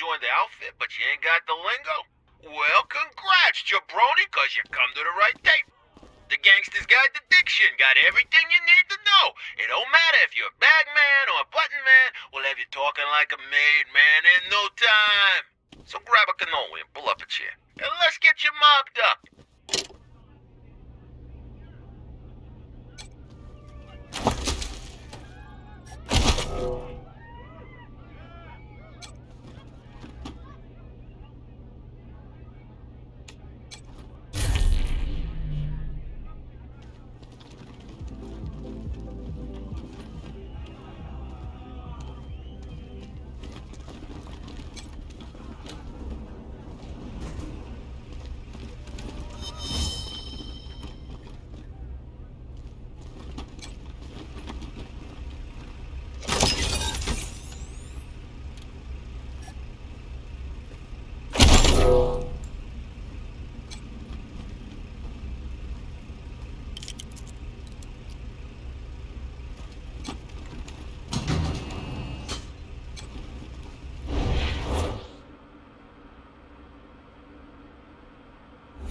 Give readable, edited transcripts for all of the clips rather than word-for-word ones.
join the outfit, but you ain't got the lingo? Well, congrats, jabroni, cause you come to the right tape. The Gangster's Guide to Diction got everything you need to know. It don't matter if you're a bag man or a button man, we'll have you talking like a made man in no time. So grab a cannoli and pull up a chair, and let's get you mobbed up.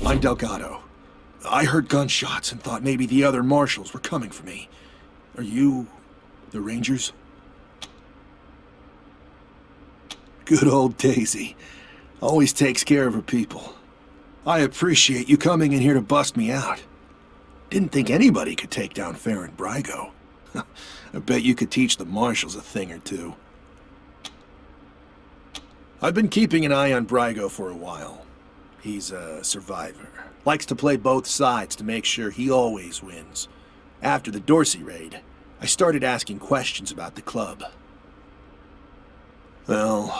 I'm Delgado. I heard gunshots and thought maybe the other marshals were coming for me. Are you the Rangers? Good old Daisy. Always takes care of her people. I appreciate you coming in here to bust me out. Didn't think anybody could take down Farron Brygo. I bet you could teach the marshals a thing or two. I've been keeping an eye on Brygo for a while. He's a survivor. Likes to play both sides to make sure he always wins. After the Dorsey raid, I started asking questions about the club. Well,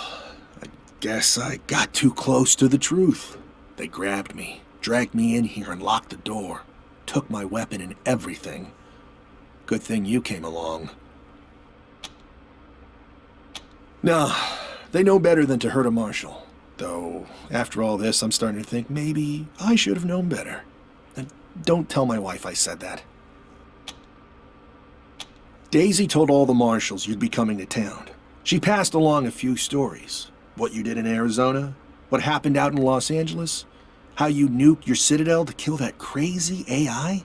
I guess I got too close to the truth. They grabbed me, dragged me in here and locked the door. Took my weapon and everything. Good thing you came along. No, they know better than to hurt a marshal. Though, after all this, I'm starting to think maybe I should have known better. And don't tell my wife I said that. Daisy told all the marshals you'd be coming to town. She passed along a few stories. What you did in Arizona, what happened out in Los Angeles, how you nuked your citadel to kill that crazy AI.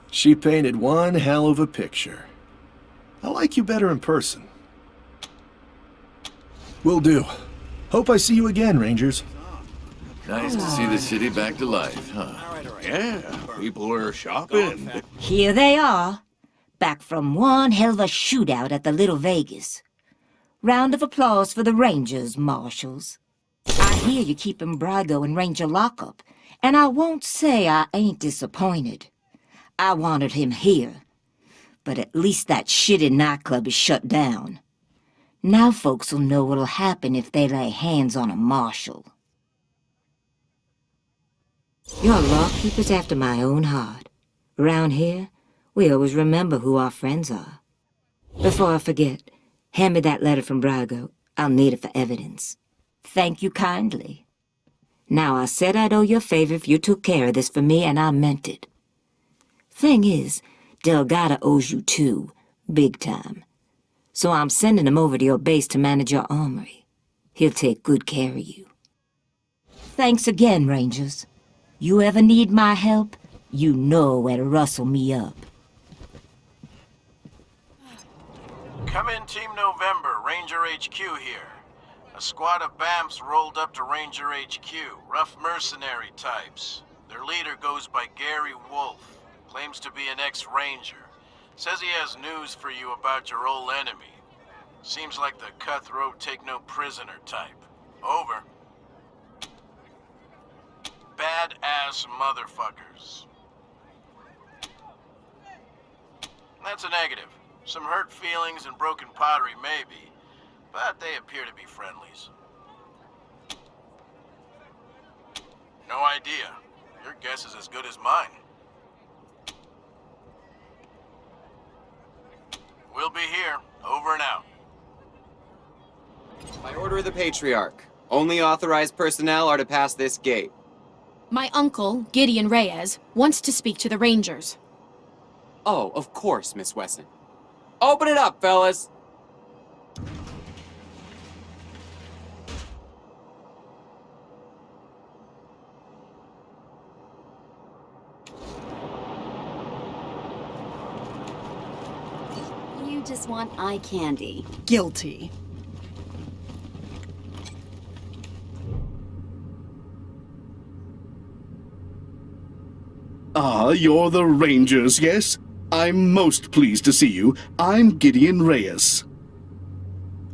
She painted one hell of a picture. I like you better in person. Will do. Hope I see you again, Rangers. Nice to see the city back to life, huh? Yeah, people are shopping. Here they are, back from one hell of a shootout at the Little Vegas. Round of applause for the Rangers, Marshals. I hear you keeping Brygo in Ranger lockup, and I won't say I ain't disappointed. I wanted him here, but at least that shitty nightclub is shut down. Now folks will know what'll happen if they lay hands on a marshal. Your lockkeeper's after my own heart. Around here, we always remember who our friends are. Before I forget, hand me that letter from Brygo. I'll need it for evidence. Thank you kindly. Now, I said I'd owe you a favor if you took care of this for me, and I meant it. Thing is, Delgado owes you too, big time. So I'm sending him over to your base to manage your armory. He'll take good care of you. Thanks again, Rangers. You ever need my help, you know where to rustle me up. Come in, Team November, Ranger HQ here. A squad of BAMFs rolled up to Ranger HQ, rough mercenary types. Their leader goes by Gary Wolf, claims to be an ex-Ranger. Says he has news for you about your old enemy. Seems like the cutthroat take-no-prisoner type. Over. Badass motherfuckers. That's a negative. Some hurt feelings and broken pottery maybe, but they appear to be friendlies. No idea. Your guess is as good as mine. We'll be here. Over and out. By order of the Patriarch, only authorized personnel are to pass this gate. My uncle, Gideon Reyes, wants to speak to the Rangers. Oh, of course, Miss Wesson. Open it up, fellas! You just want eye candy. Guilty. Ah, you're the Rangers, yes? I'm most pleased to see you. I'm Gideon Reyes.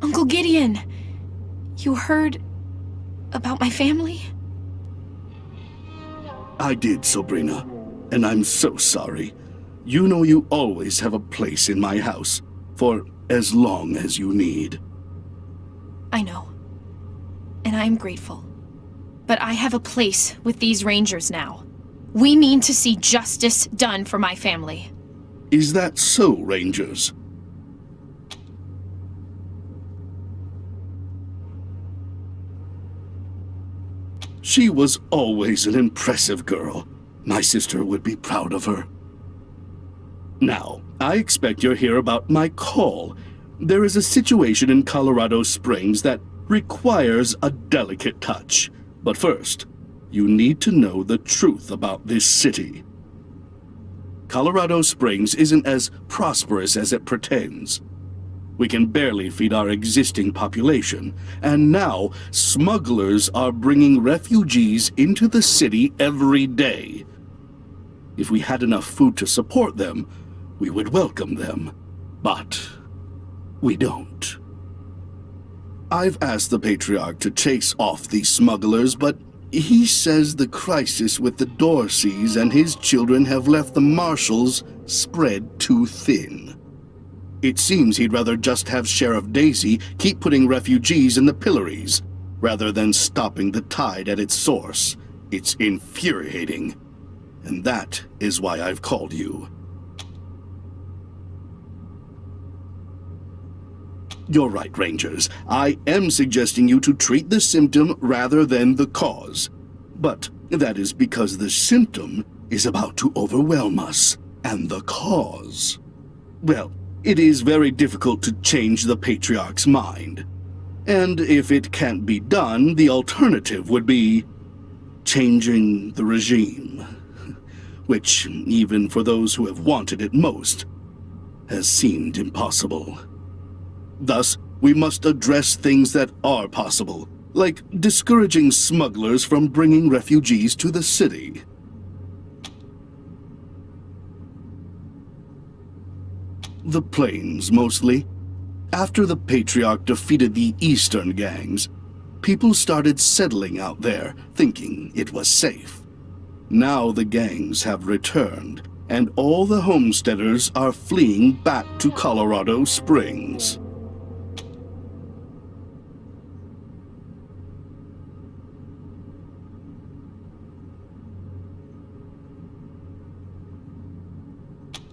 Uncle Gideon, you heard about my family? I did, Sabrina, and I'm so sorry. You know you always have a place in my house, for as long as you need. I know. And I'm grateful. But I have a place with these Rangers now. We mean to see justice done for my family. Is that so, Rangers? She was always an impressive girl. My sister would be proud of her. Now, I expect you're here about my call. There is a situation in Colorado Springs that requires a delicate touch. But first, you need to know the truth about this city. Colorado Springs isn't as prosperous as it pretends. We can barely feed our existing population, and now smugglers are bringing refugees into the city every day. If we had enough food to support them, we would welcome them. But we don't. I've asked the Patriarch to chase off these smugglers, but he says the crisis with the Dorseys and his children have left the Marshals spread too thin. It seems he'd rather just have Sheriff Daisy keep putting refugees in the pillories, rather than stopping the tide at its source. It's infuriating. And that is why I've called you. You're right, Rangers. I am suggesting you to treat the symptom rather than the cause. But that is because the symptom is about to overwhelm us, and the cause, well, it is very difficult to change the Patriarch's mind. And if it can't be done, the alternative would be changing the regime, which, even for those who have wanted it most, has seemed impossible. Thus, we must address things that are possible, like discouraging smugglers from bringing refugees to the city. The plains, mostly. After the Patriarch defeated the eastern gangs, people started settling out there, thinking it was safe. Now the gangs have returned, and all the homesteaders are fleeing back to Colorado Springs.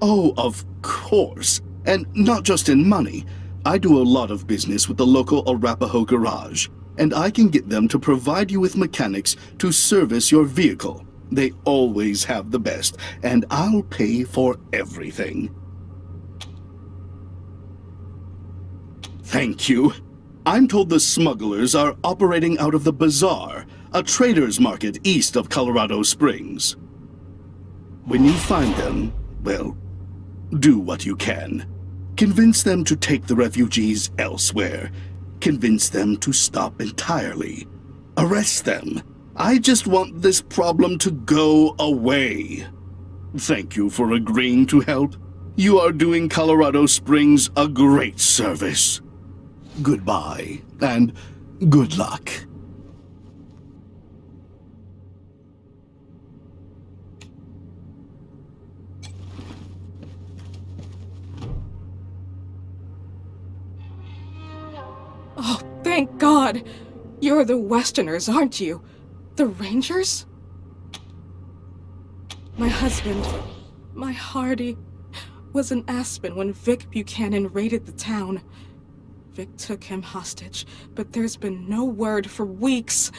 Oh, of course. And not just in money. I do a lot of business with the local Arapaho garage, and I can get them to provide you with mechanics to service your vehicle. They always have the best, and I'll pay for everything. Thank you. I'm told the smugglers are operating out of the Bazaar, a trader's market east of Colorado Springs. When you find them, well, do what you can. Convince them to take the refugees elsewhere. Convince them to stop entirely. Arrest them. I just want this problem to go away. Thank you for agreeing to help. You are doing Colorado Springs a great service. Goodbye, and good luck. Oh, thank God! You're the Westerners, aren't you? The Rangers? My husband, my Hardy, was in Aspen when Vic Buchanan raided the town. Vic took him hostage, but there's been no word for weeks.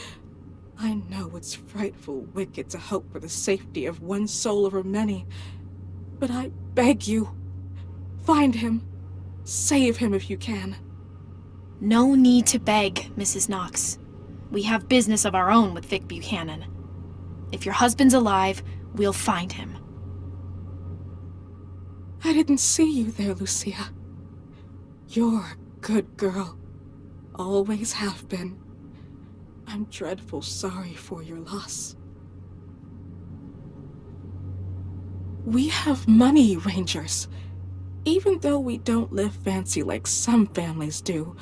I know it's frightful wicked to hope for the safety of one soul over many, but I beg you, find him. Save him if you can. No need to beg, Mrs. Knox. We have business of our own with Vic Buchanan. If your husband's alive, we'll find him. I didn't see you there, Lucia. You're a good girl. Always have been. I'm dreadful sorry for your loss. We have money, Rangers. Even though we don't live fancy like some families do,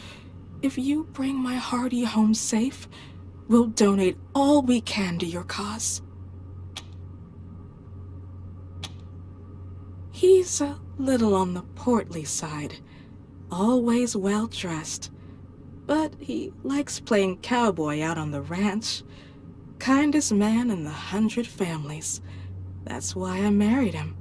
if you bring my Hardy home safe, we'll donate all we can to your cause. He's a little on the portly side, always well-dressed, but he likes playing cowboy out on the ranch. Kindest man in the 100 families. That's why I married him.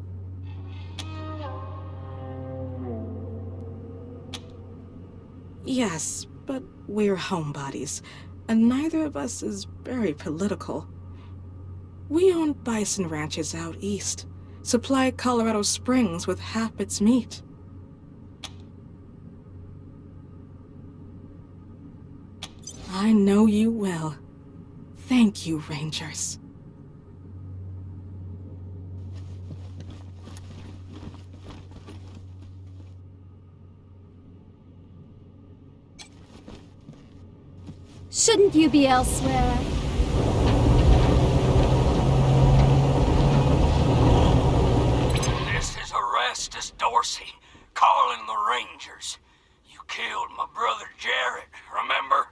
Yes, but we're homebodies, and neither of us is very political. We own bison ranches out east, supply Colorado Springs with half its meat. I know you will. Thank you, Rangers. Shouldn't you be elsewhere? This is Orestes Dorsey, calling the Rangers. You killed my brother Jarrett, remember?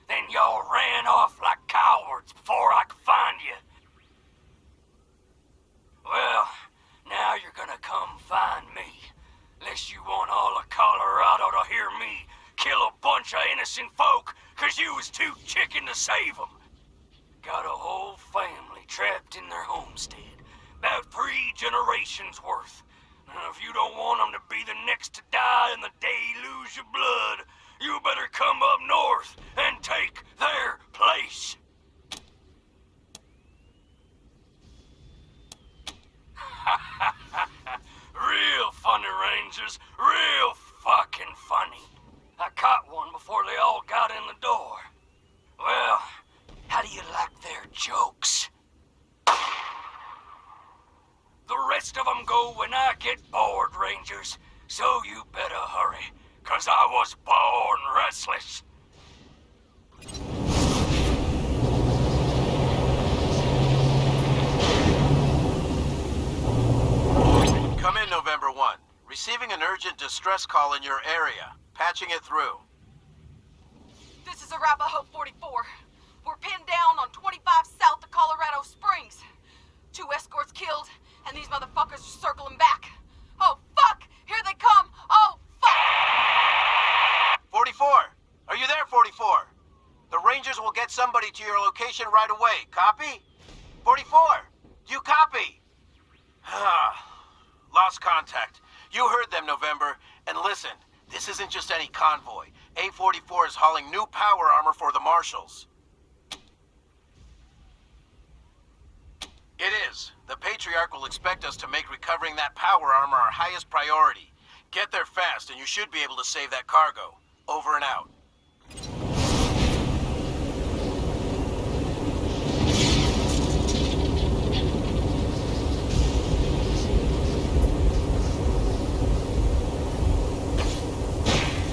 Then y'all ran off like cowards before I could find you. Well, now you're gonna come find me. Unless you want all of Colorado to hear me kill a bunch of innocent folk 'cause you was too chicken to save them. Got a whole family trapped in their homestead. About 3 generations worth. And if you don't want them to be the next to die in the day you lose your blood, you better come up north and take their place. Real funny, Rangers. Real fucking funny. I caught one before they all got in the door. Well, how do you like their jokes? The rest of them go when I get bored, Rangers. So you better hurry, 'cause I was born restless. Come in, November 1. Receiving an urgent distress call in your area. Patching it through. This is Arapahoe 44. We're pinned down on 25 south of Colorado Springs. 2 escorts killed, and these motherfuckers are circling back. Oh, fuck! Here they come! Oh, fuck! 44! Are you there, 44? The Rangers will get somebody to your location right away. Copy? 44! Do you copy? Lost contact. You heard them, November. And listen, this isn't just any convoy. A44 is hauling new power armor for the Marshals. It is. The Patriarch will expect us to make recovering that power armor our highest priority. Get there fast, and you should be able to save that cargo. Over and out.